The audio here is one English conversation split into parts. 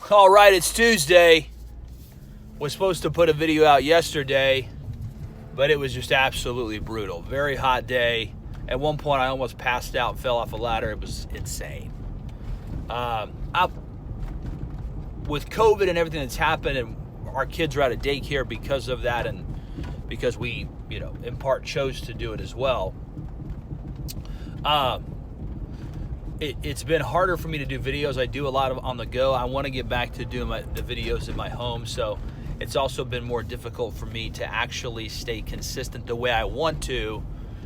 All right, it's Tuesday. Was supposed to put a video out yesterday, but it was just absolutely brutal. Very hot day. At one point, I almost passed out and fell off a ladder. It was insane. With COVID and everything that's happened, and our kids are out of daycare because of that, and because we, in part chose to do it as well. It's been harder for me to do videos. I do a lot of on the go. I want to get back to doing the videos in my home, so it's also been more difficult for me to actually stay consistent the way I want to,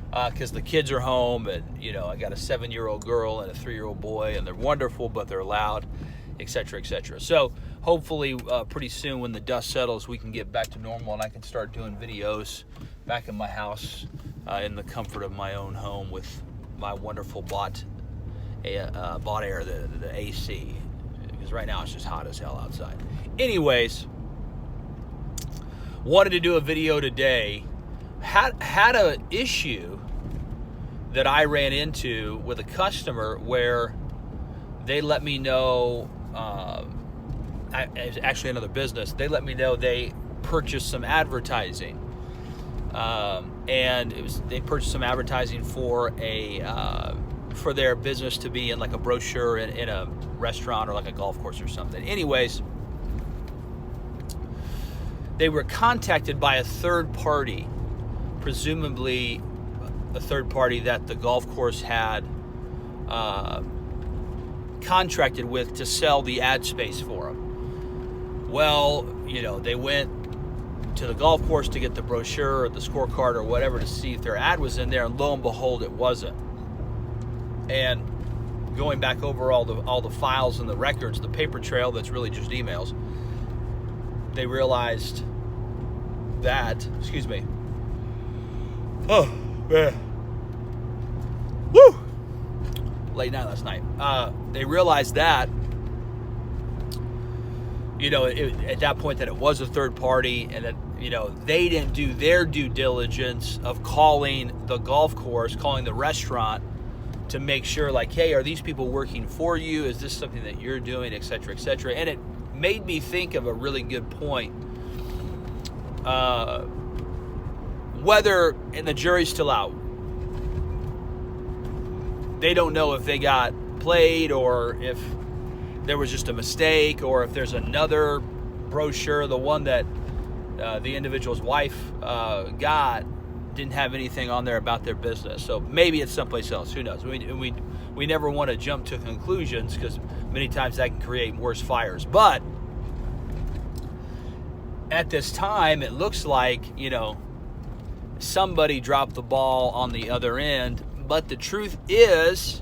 because the kids are home, and I got a 7-year-old girl and a 3-year-old boy, and they're wonderful, but they're loud, etc., etc. So hopefully pretty soon, when the dust settles, we can get back to normal, and I can start doing videos back in my house in the comfort of my own home with my wonderful bought air, the AC, because right now it's just hot as hell outside. Anyways, wanted to do a video today. Had an issue that I ran into with a customer where they let me know, actually another business, they let me know they purchased some advertising. And they purchased some advertising for for their business to be in like a brochure in a restaurant or like a golf course or something. Anyways, they were contacted by a third party, presumably a third party that the golf course had contracted with to sell the ad space for them. Well, they went to the golf course to get the brochure or the scorecard or whatever to see if their ad was in there, and lo and behold, it wasn't. And going back over all the files and the records, the paper trail that's really just emails, they realized that, excuse me, oh man, woo, late night last night. They realized that, at that point, that it was a third party, and that, they didn't do their due diligence of calling the golf course, calling the restaurant to make sure, like, hey, are these people working for you? Is this something that you're doing, et cetera, et cetera? And it made me think of a really good point. Whether, and the jury's still out, they don't know if they got played or if there was just a mistake, or if there's another brochure, the one that the individual's wife got didn't have anything on there about their business. So maybe it's someplace else. Who knows? We never want to jump to conclusions, because many times that can create worse fires. But at this time, it looks like, somebody dropped the ball on the other end. But the truth is,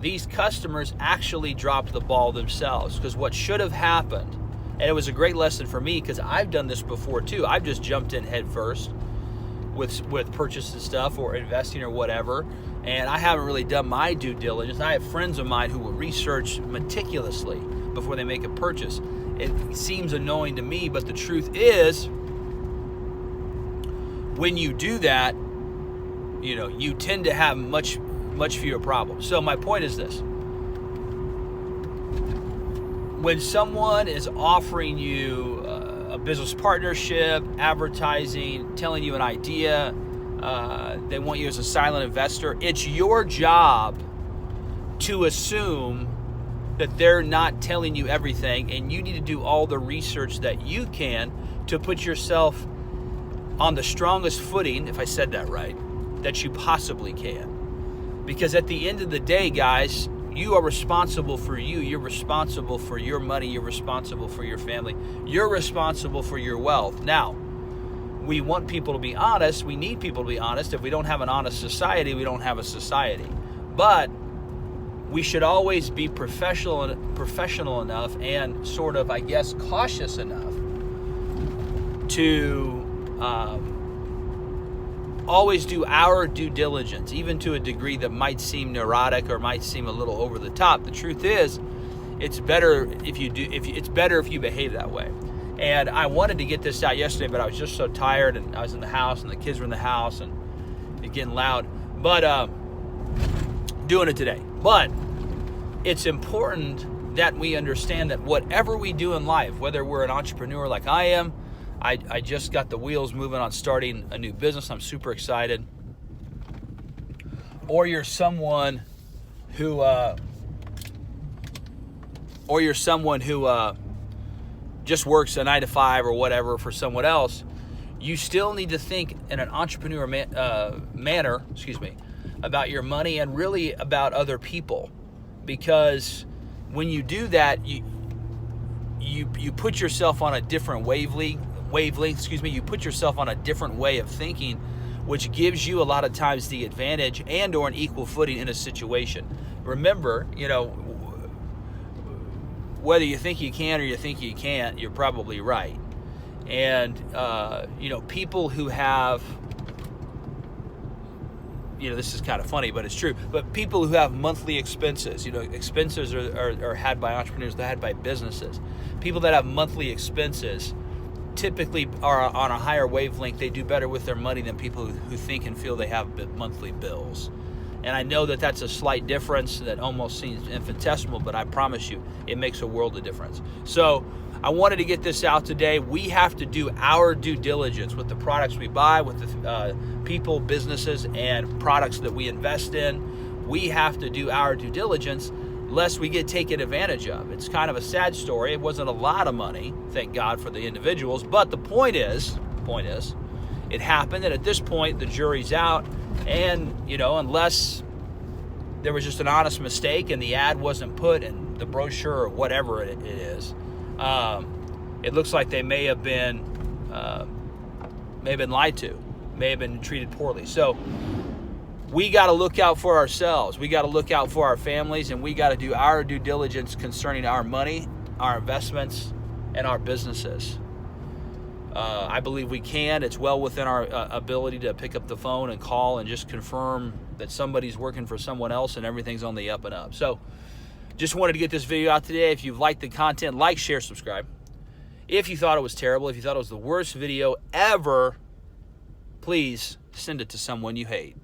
these customers actually dropped the ball themselves, because what should have happened, and it was a great lesson for me, because I've done this before too. I've just jumped in head first with purchasing stuff or investing or whatever, and I haven't really done my due diligence. I have friends of mine who will research meticulously before they make a purchase. It seems annoying to me, but the truth is, when you do that, you tend to have much fewer problems. So my point is this: when someone is offering you a business partnership, advertising, telling you an idea, they want you as a silent investor, it's your job to assume that they're not telling you everything, and you need to do all the research that you can to put yourself on the strongest footing, if I said that right, that you possibly can. Because at the end of the day, guys, you are responsible for you. You're responsible for your money. You're responsible for your family. You're responsible for your wealth. Now, we want people to be honest. We need people to be honest. If we don't have an honest society, we don't have a society. But we should always be professional enough and sort of, I guess, cautious enough to always do our due diligence, even to a degree that might seem neurotic or might seem a little over the top. The truth is, it's better if you behave that way. And I wanted to get this out yesterday, but I was just so tired, and I was in the house, and the kids were in the house, and it getting loud. But doing it today. But it's important that we understand that whatever we do in life, whether we're an entrepreneur like I am, I just got the wheels moving on starting a new business. I'm super excited. Or you're someone who just works a 9 to 5 or whatever for someone else, you still need to think in an entrepreneur manner, about your money and really about other people. Because when you do that, you put yourself on a different wavelength, you put yourself on a different way of thinking, which gives you a lot of times the advantage and or an equal footing in a situation. Remember, whether you think you can or you think you can't, you're probably right. And, people who have, this is kind of funny, but it's true, but people who have monthly expenses, expenses are had by entrepreneurs, they're had by businesses. People that have monthly expenses typically are on a higher wavelength. They do better with their money than people who think and feel they have monthly bills. And I know that that's a slight difference that almost seems infinitesimal, but I promise you, it makes a world of difference. So I wanted to get this out today. We have to do our due diligence with the products we buy, with the people, businesses, and products that we invest in. We have to do our due diligence lest we get taken advantage of. It's kind of a sad story. It wasn't a lot of money, thank God for the individuals, but the point is, it happened, and at this point, the jury's out, and, unless there was just an honest mistake and the ad wasn't put in the brochure or whatever it is, it looks like they may have been lied to, may have been treated poorly. So we got to look out for ourselves. We got to look out for our families, and we got to do our due diligence concerning our money, our investments, and our businesses. I believe we can. It's well within our ability to pick up the phone and call and just confirm that somebody's working for someone else and everything's on the up and up. So just wanted to get this video out today. If you've liked the content, like, share, subscribe. If you thought it was terrible, if you thought it was the worst video ever, please send it to someone you hate.